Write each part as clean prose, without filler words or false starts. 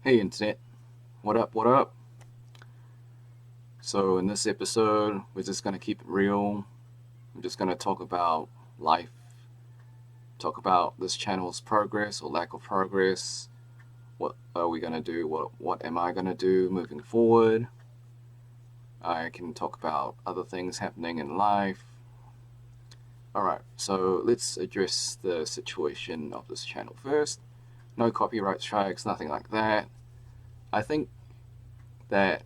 Hey internet, what up, what up? So in this episode, we're just gonna keep it real. I'm just gonna talk about life, talk about this channel's progress or lack of progress. What are we gonna do? What am I gonna do moving forward? I can talk about other things happening in life. Alright, so let's address the situation of this channel first. No copyright strikes, nothing like that. I think that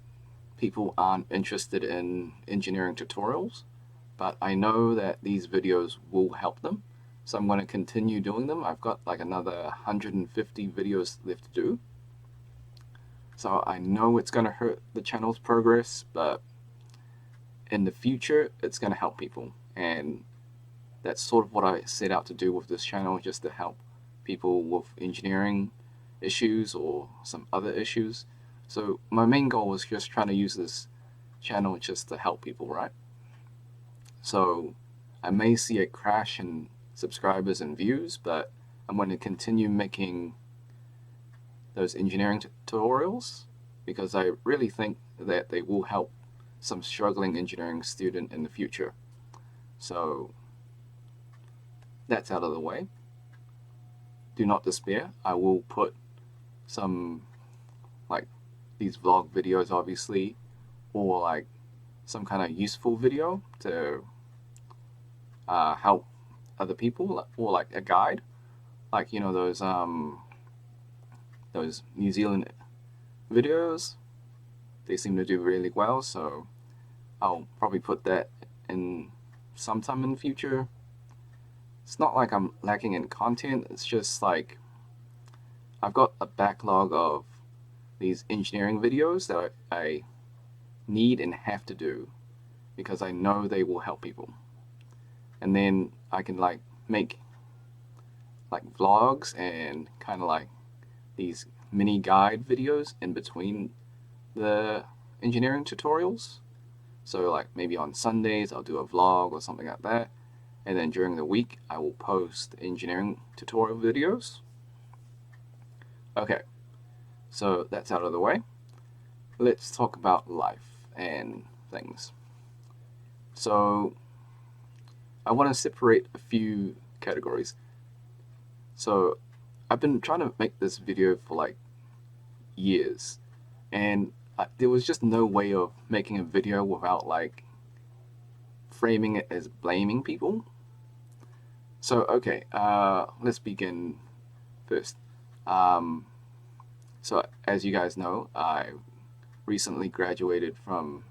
people aren't interested in engineering tutorials, but I know that these videos will help them. So I'm going to continue doing them. I've got like another 150 videos left to do. So I know it's going to hurt the channel's progress, but in the future, it's going to help people. And that's sort of what I set out to do with this channel, just to help people with engineering issues or some other issues. So my main goal was just trying to use this channel just to help people, right? So I may see a crash in subscribers and views, but I'm going to continue making those engineering tutorials because I really think that they will help some struggling engineering student in the future. So that's out of the way. Do not despair. I will put some like these vlog videos obviously, or like some kind of useful video to help other people, or like a guide, like those New Zealand videos. They seem to do really well, so I'll probably put that in sometime in the future. It's not like I'm lacking in content, it's just like I've got a backlog of these engineering videos that I need and have to do because I know they will help people. And then I can like make like vlogs and kind of like these mini guide videos in between the engineering tutorials. So like maybe on Sundays I'll do a vlog or something like that, and then during the week I will post engineering tutorial videos. Okay, so that's out of the way. Let's talk about life and things. So I want to separate a few categories. So I've been trying to make this video for like years, and there was just no way of making a video without like framing it as blaming people. So okay, let's begin first. Um, so as you guys know, I recently graduated from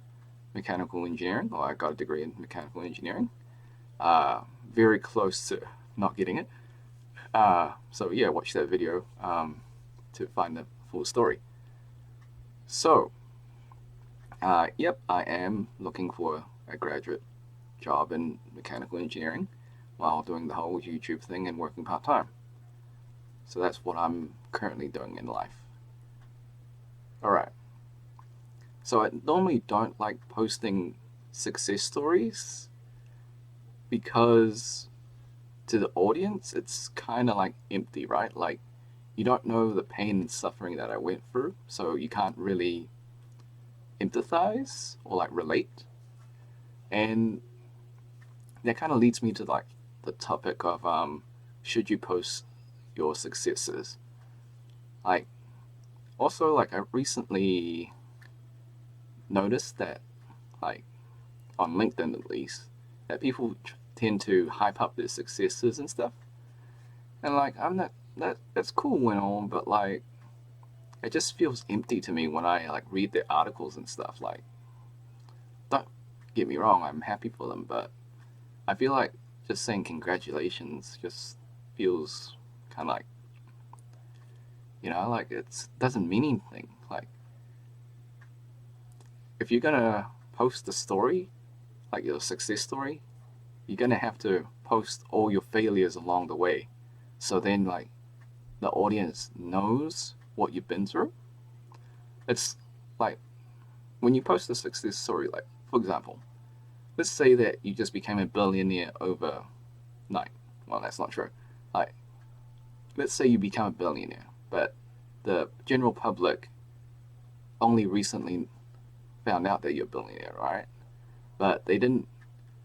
mechanical engineering, or I got a degree in mechanical engineering. Very close to not getting it. So yeah, watch that video to find the full story. So, yep, I am looking for a graduate job in mechanical engineering while doing the whole YouTube thing and working part time. So that's what I'm currently doing in life. Alright, so I normally don't like posting success stories because to the audience it's kind of like empty, right? Like you don't know the pain and suffering that I went through, so you can't really empathize or like relate. And that kind of leads me to like the topic of should you post your successes? Like also like I recently noticed that like on LinkedIn at least that people tend to hype up their successes and stuff. And like I'm not that's cool and all, but like it just feels empty to me when I like read their articles and stuff. Like don't get me wrong, I'm happy for them, but I feel like just saying congratulations just feels kind of like, like it doesn't mean anything. Like if you're gonna post a story, like your success story, you're gonna have to post all your failures along the way. So then like the audience knows what you've been through. It's like when you post a success story, like for example, let's say that you just became a billionaire overnight. Well, that's not true. Like let's say you become a billionaire, but the general public only recently found out that you're a billionaire, right? But they didn't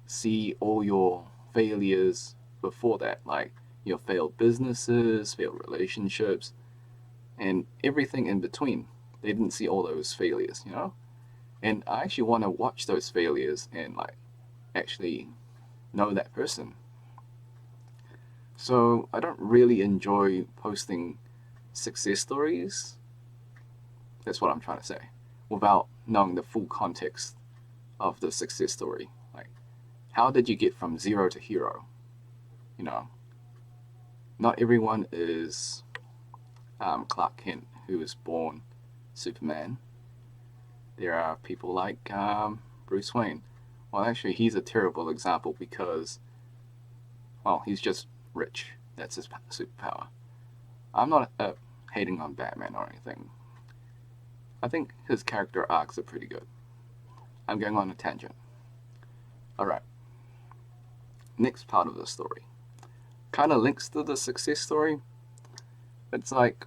see all your failures before that, like your failed businesses, failed relationships, and everything in between. They didn't see all those failures, you know? And I actually want to watch those failures and like actually know that person. So I don't really enjoy posting success stories. That's what I'm trying to say. Without knowing the full context of the success story. Like, how did you get from zero to hero? You know, not everyone is Clark Kent, who was born Superman. There are people like Bruce Wayne. Well, actually, he's a terrible example because, well, he's just rich. That's his superpower. I'm not hating on Batman or anything. I think his character arcs are pretty good. I'm going on a tangent. Alright, next part of the story. Kind of links to the success story. It's like,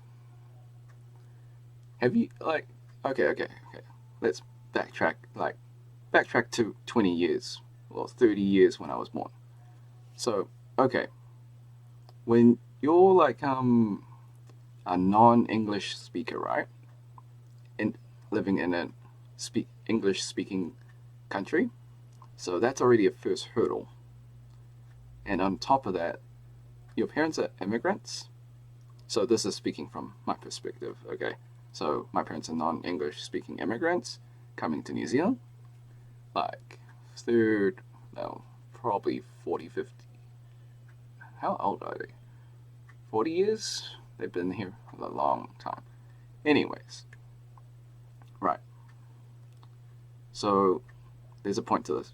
have you, like, okay. Let's backtrack to 20 years, or 30 years when I was born. So, okay, when you're like a non-English speaker, right? And living in a English speaking country, so that's already a first hurdle. And on top of that, your parents are immigrants. So this is speaking from my perspective, okay? So my parents are non-English speaking immigrants coming to New Zealand, like third, no, probably 40, 50. How old are they? 40 years? They've been here for a long time. Anyways, right. So there's a point to this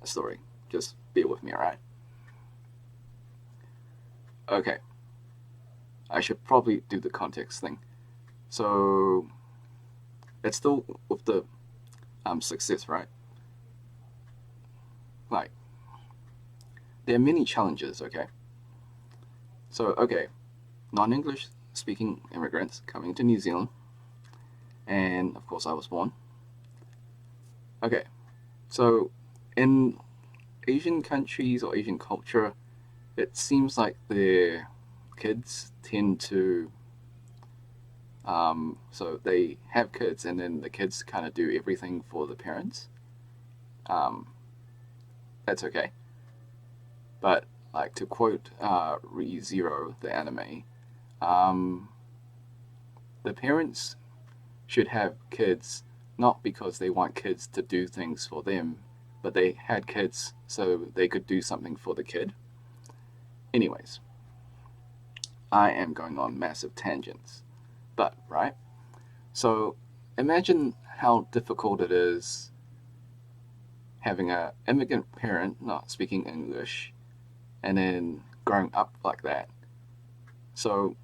story. Just bear with me, alright? Okay. I should probably do the context thing. So it's still with the success, right? Like, there are many challenges, okay? So, okay, non-English speaking immigrants coming to New Zealand, and of course I was born. Okay, so in Asian countries or Asian culture, it seems like their kids tend to, so they have kids and then the kids kind of do everything for the parents. Um, that's okay. But like to quote ReZero, the anime, um, the parents should have kids not because they want kids to do things for them, but they had kids so they could do something for the kid. Anyways, I am going on massive tangents. But, right? So imagine how difficult it is having an immigrant parent not speaking English and then growing up like that. So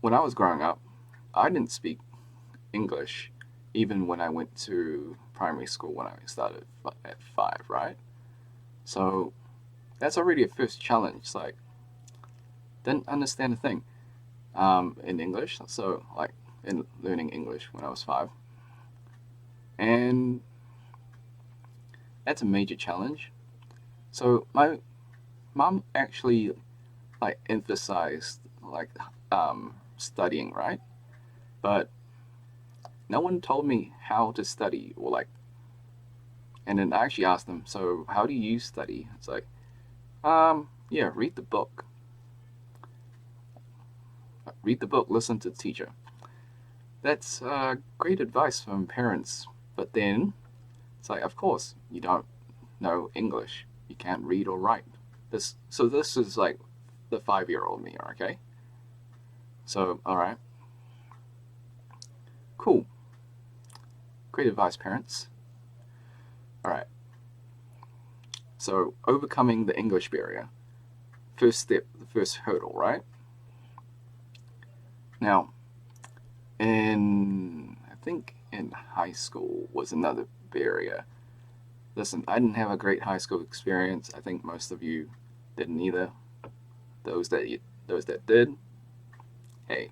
when I was growing up, I didn't speak English even when I went to primary school when I started at 5, right? So that's already a first challenge. Like, didn't understand a thing in English. So, like, in learning English when I was 5. And that's a major challenge. So, my mom actually, like, emphasized, like, studying, right? But no one told me how to study or, like, and then I actually asked them, so how do you study? It's like, yeah, read the book. Read the book, listen to the teacher. That's great advice from parents. But then it's like, of course, you don't know English. You can't read or write. This is like the 5-year-old me, okay? So, all right, cool, great advice, parents. All right. So overcoming the English barrier, first step, the first hurdle, right? Now, I think in high school was another barrier. Listen, I didn't have a great high school experience. I think most of you didn't either. Those that did, hey,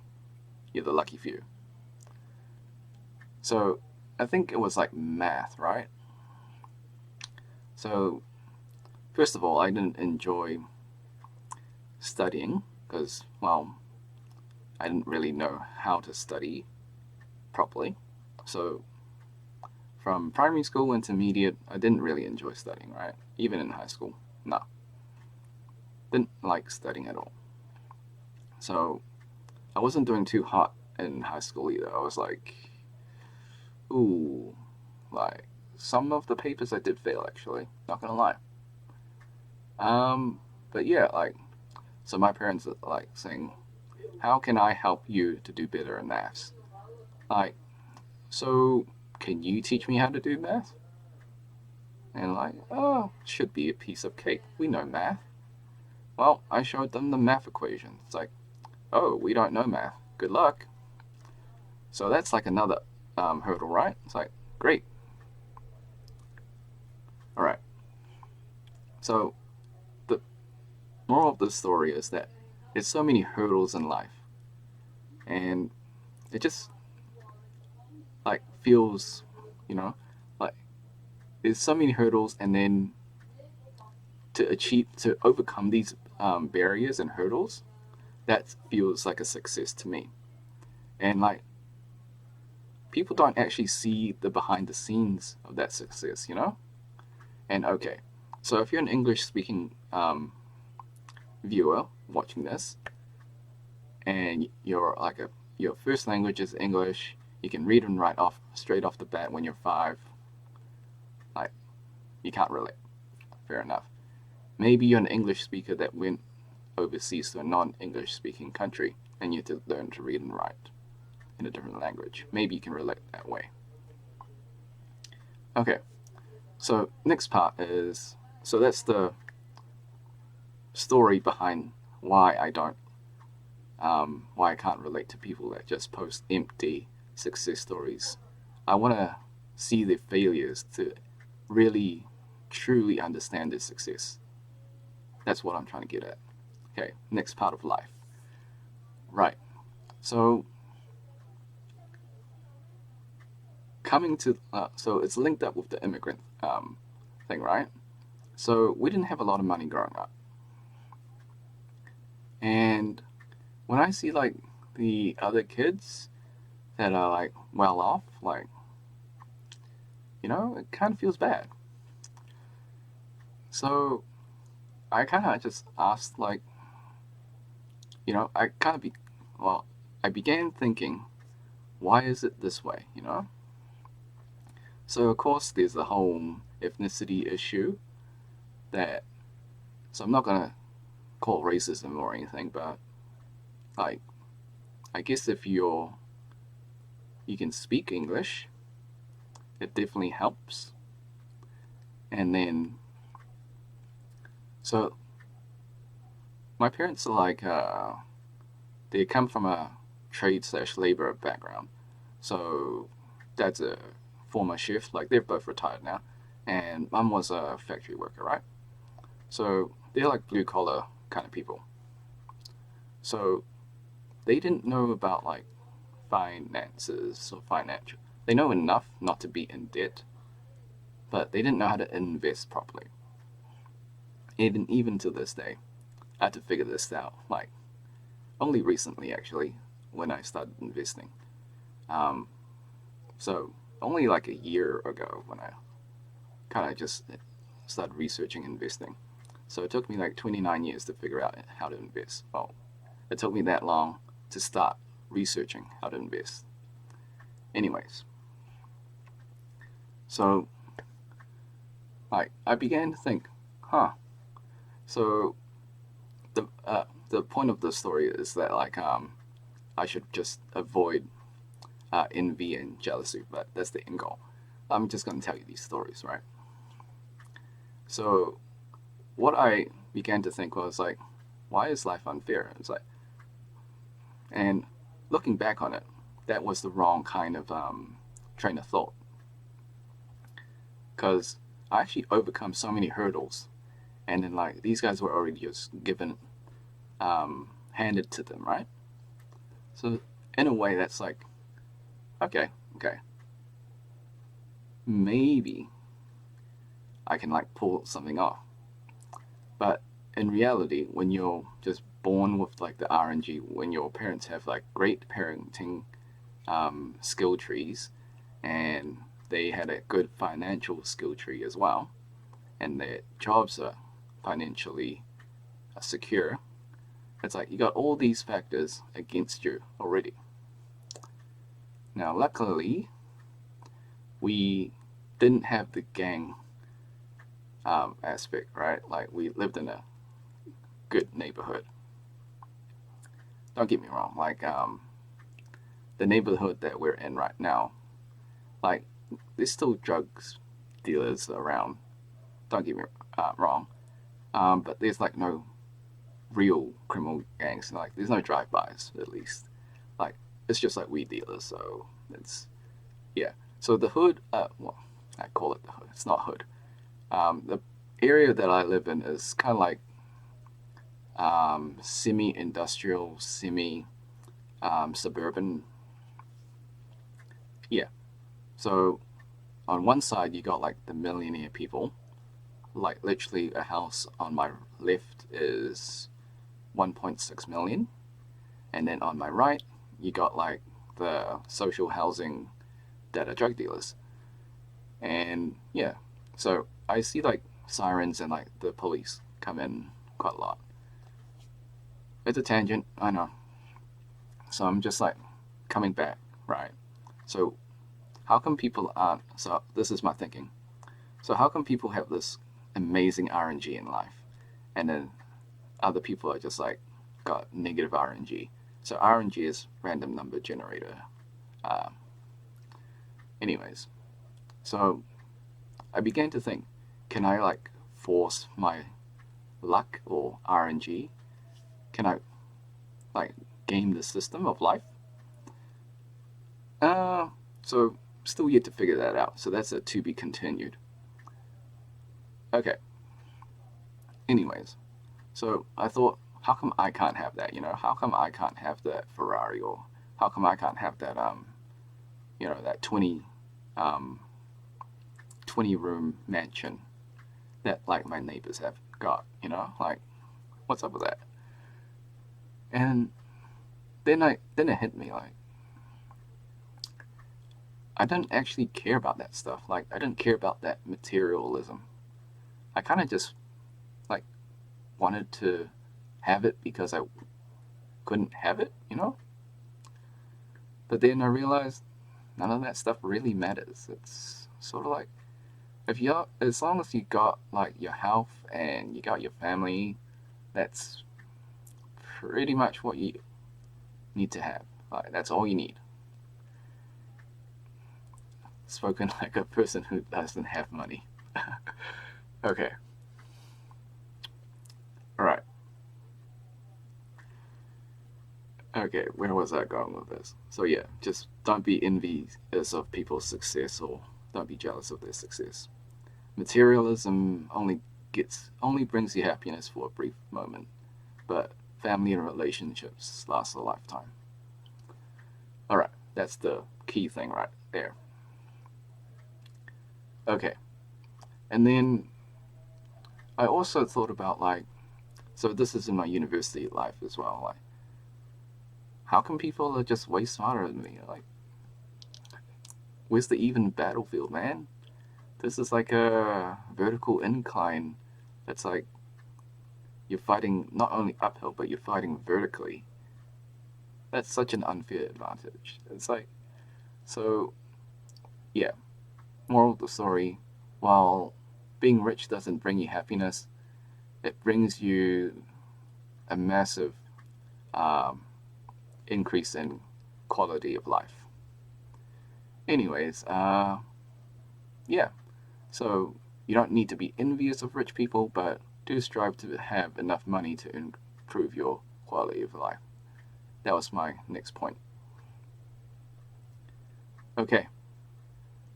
you're the lucky few. So I think it was like math, right? So first of all, I didn't enjoy studying because, well, I didn't really know how to study properly. So from primary school, intermediate, I didn't really enjoy studying, right? Even in high school, no, didn't like studying at all. So I wasn't doing too hot in high school either. I was like, ooh, like some of the papers I did fail actually, not gonna lie. But yeah, like, so my parents are like saying, how can I help you to do better in maths? Like, so can you teach me how to do math? And like, oh, should be a piece of cake. We know math. Well, I showed them the math equation. It's like, oh, we don't know math. Good luck. So that's like another hurdle, right? It's like, great. All right. So the moral of the story is that there's so many hurdles in life, and it just like feels, you know, like there's so many hurdles, and then to overcome these barriers and hurdles, that feels like a success to me. And like people don't actually see the behind the scenes of that success, you know. And okay, so if you're an English speaking viewer watching this, and you're like a your first language is English, you can read and write off straight off the bat when you're 5. Like you can't relate. Fair enough. Maybe you're an English speaker that went overseas to a non-English speaking country and you have to learn to read and write in a different language. Maybe you can relate that way. Okay, so next part is so that's the story behind why I don't why I can't relate to people that just post empty success stories. I want to see their failures to really truly understand their success. That's what I'm trying to get at. Okay, next part of life. Right. So coming to so it's linked up with the immigrant thing, right? So we didn't have a lot of money growing up, and when I see like the other kids that are like well off, like it kind of feels bad. So I kind of just asked like, I kind of well, I began thinking, why is it this way? So of course there's the whole ethnicity issue that. So I'm not gonna call it racism or anything, but like I guess if you can speak English, it definitely helps. And then so my parents are like they come from a trade/labor background, so that's a former shift. Like they're both retired now, and mum was a factory worker, right? So they're like blue collar kind of people. So they didn't know about like finances or financial. They know enough not to be in debt, but they didn't know how to invest properly. Even to this day, I had to figure this out. Like only recently, actually, when I started investing. Um, so only like a year ago when I kind of just started researching investing. So it took me like 29 years to figure out how to invest. Well, it took me that long to start researching how to invest. Anyways, so like I began to think, huh. So the point of the story is that like I should just avoid envy and jealousy, but that's the end goal. I'm just gonna tell you these stories, right? So what I began to think was like, why is life unfair? It's like, and looking back on it, that was the wrong kind of train of thought because I actually overcome so many hurdles, and then like these guys were already just given handed to them, right? So in a way that's like, okay, okay, maybe I can like pull something off. But in reality, when you're just born with like the RNG, when your parents have like great parenting skill trees, and they had a good financial skill tree as well, and their jobs are financially secure, it's like you got all these factors against you already. Now, luckily, we didn't have the gang aspect, right? Like, we lived in a good neighborhood. Don't get me wrong, like, the neighborhood that we're in right now, like, there's still drugs dealers around. Don't get me wrong. But there's like no real criminal gangs. Like, there's no drive-bys, at least. Like, it's just like weed dealers. So it's, yeah. So the hood, well, I call it the hood. It's not hood. The area that I live in is kind of like semi-industrial, semi-suburban. Yeah. So on one side you got like the millionaire people. Like, literally a house on my left is 1.6 million, and then on my right you got like the social housing that are drug dealers. And yeah, so I see like sirens and like the police come in quite a lot. It's a tangent, I know. So I'm just like coming back, right? So how come people aren't? So this is my thinking. So how come people have this amazing RNG in life, and then other people are just like got negative RNG? So RNG is random number generator. Uh, anyways, so I began to think, can I like force my luck or RNG? Can I like game the system of life? Uh, so still yet to figure that out. So that's a to be continued. Okay. Anyways, so I thought, how come I can't have that? You know, how come I can't have that Ferrari, or how come I can't have that that um 20 room mansion that like my neighbors have got? Like, what's up with that? And then it hit me like, I don't actually care about that stuff. Like, I don't care about that materialism. I kind of just like wanted to have it because I couldn't have it. But then I realized none of that stuff really matters. It's sort of like, if you as long as you got like your health and you got your family, that's pretty much what you need to have. Like, that's all you need. Spoken like a person who doesn't have money. Okay. All right. Okay, where was I going with this? So yeah, just don't be envious of people's success, or don't be jealous of their success. Materialism only brings you happiness for a brief moment, but family and relationships last a lifetime. All right, that's the key thing right there. Okay, and then I also thought about like, so this is in my university life as well. Like, how come people are just way smarter than me? Like, where's the even battlefield, man? This is like a vertical incline. That's like you're fighting not only uphill, but you're fighting vertically. That's such an unfair advantage. It's like, so yeah, moral of the story, while being rich doesn't bring you happiness, it brings you a massive um, increase in quality of life. Anyways, yeah, so you don't need to be envious of rich people, but do strive to have enough money to improve your quality of life. That was my next point. Okay,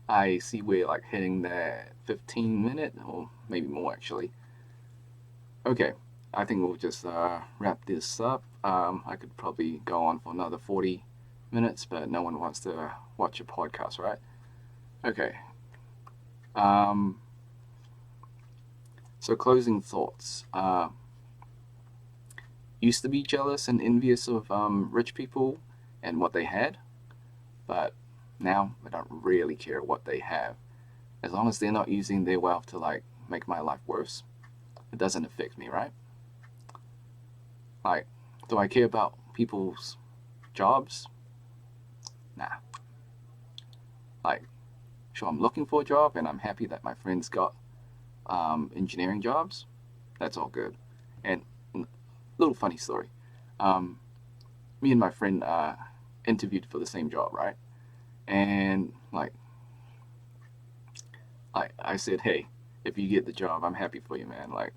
I see we're like hitting the 15-minute, or maybe more actually. Okay, I think we'll just wrap this up. I could probably go on for another 40 minutes, but no one wants to watch a podcast, right? Okay. Um, so closing thoughts. Used to be jealous and envious of rich people and what they had, but now I don't really care what they have. As long as they're not using their wealth to like make my life worse, it doesn't affect me, right? Like, do I care about people's jobs? Nah. Like, sure, I'm looking for a job and I'm happy that my friends got engineering jobs. That's all good. And little funny story. Um, Me and my friend interviewed for the same job, right? And like I said, hey, if you get the job, I'm happy for you, man. Like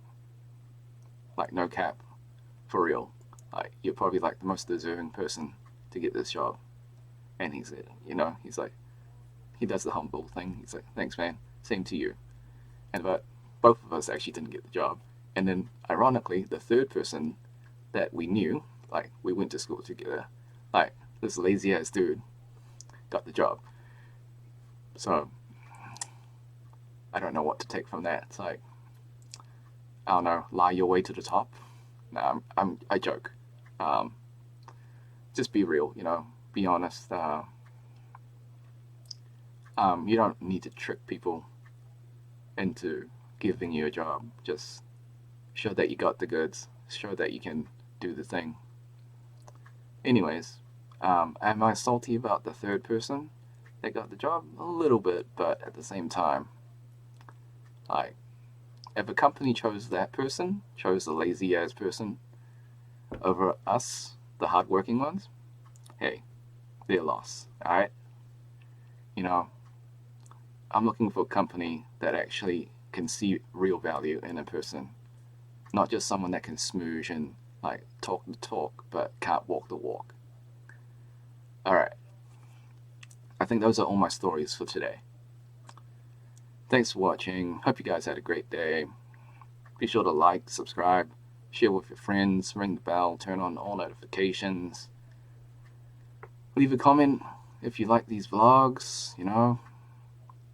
no cap, for real. Like you're probably like the most deserving person to get this job. And he said, he's like, he does the humble thing. He's like, thanks, man. Same to you. And but both of us actually didn't get the job. And then ironically, the third person that we knew, like we went to school together, like this lazy ass dude got the job. So I don't know what to take from that. It's like, I don't know, lie your way to the top. No, I joke. Um, just be real, be honest. You don't need to trick people into giving you a job. Just show that you got the goods. Show that you can do the thing. Anyways, am I salty about the third person that got the job? A little bit, but at the same time, like, if a company chose that person, chose the lazy ass person over us, the hardworking ones, hey, their loss. Alright? You know, I'm looking for a company that actually can see real value in a person, not just someone that can smooch and like talk the talk but can't walk the walk. Alright, I think those are all my stories for today. Thanks for watching. Hope you guys had a great day. Be sure to like, subscribe, share with your friends, ring the bell, turn on all notifications. Leave a comment if you like these vlogs, Do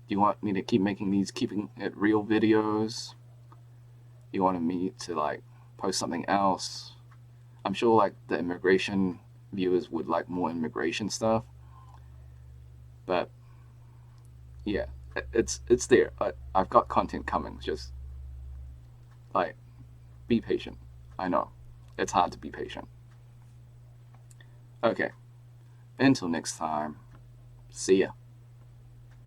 you want me to keep making these keeping it real videos? You wanted me to like post something else? I'm sure like the immigration viewers would like more immigration stuff. But yeah, it's there. I've got content coming. Just like be patient. I know it's hard to be patient. Okay, until next time, see ya.